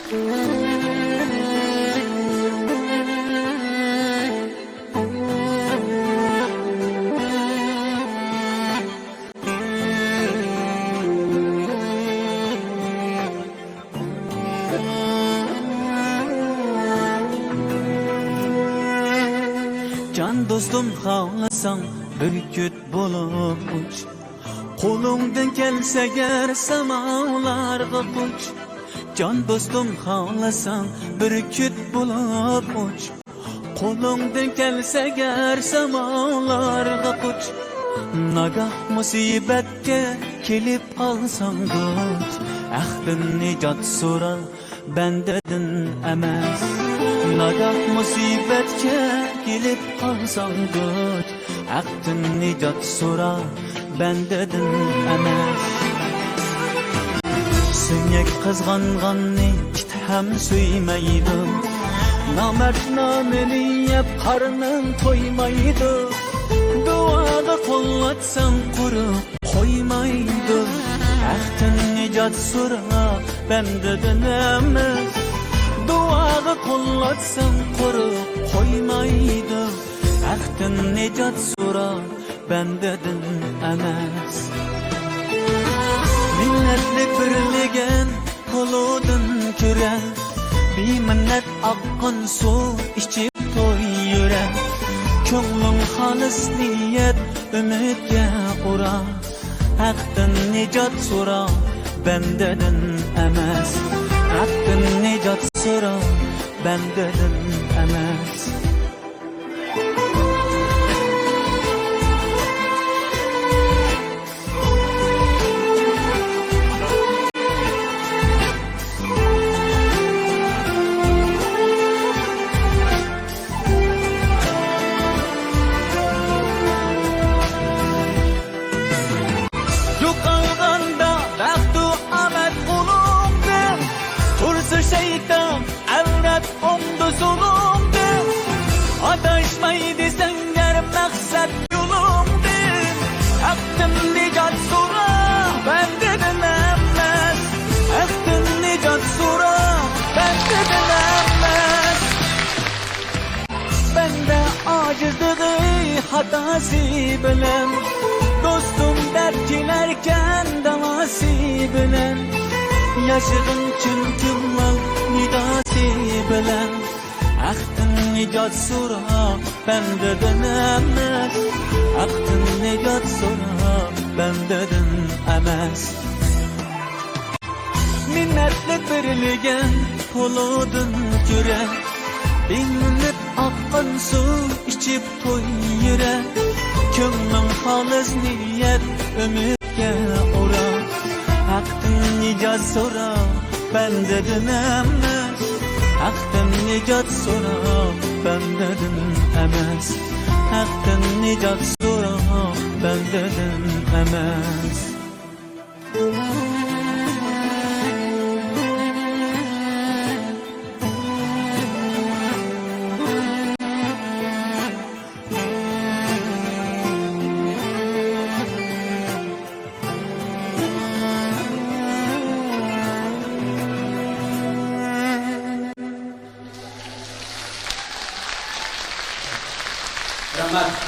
Can dostum xahlasan bürküt bulup uç, Kolumdan gelse ger semalarga uç. Can dostum xahlasan bürküt bulup uç, Kolumdan gelse ger semalarga uç. Nagah musibetke kelip alsan uç, Ahdin nicat sura bendedin emas. Nagah musibetke gelip alsan güç, Ahdin nicat sura bendedin emas. Sünyek kızganganni kit hem süymeydi, Namert nameni yep karnın toymaydı. Duada kollatsam kuru koymaydı, Ahdin nicat sura bendedin emas. Duaga kollatsam koru koymaydı, Ahdin nicat sura bendedin emas. Minnetlik birligen koludun küre, Bir minnet aqqan su içip toy yüre. Könglim halis niyet ümitge ura, Ahdin nicat sura bendedin emas. Ahdin nicat sura bendedin emas. Yukalganda baxtu amet ulumdu, Tursu şeytan evret omdu zulumdu. Adaşmaydı senler maksat yolumdu, Ahdin nicat sura bendedin emas. Ahdin nicat sura bendedin emas. Bende acizliği hatası bilen, Dostum dertçilerken davası bilen, Yaşığın çünkü mal nidası bilen, Ahdin nicat sura bendedin emas. Ahdin nicat sura bendedin emas. Minnetlik birligen koludun küre, Bir minnet aqqan su içip toy yüre. Könglim halis niyet ümitge ura, Ahdin nicat sura bendedin emas. Ahdin nicat sura bendedin emas. Ahdin nicat sura bendedin emas. Rahmat.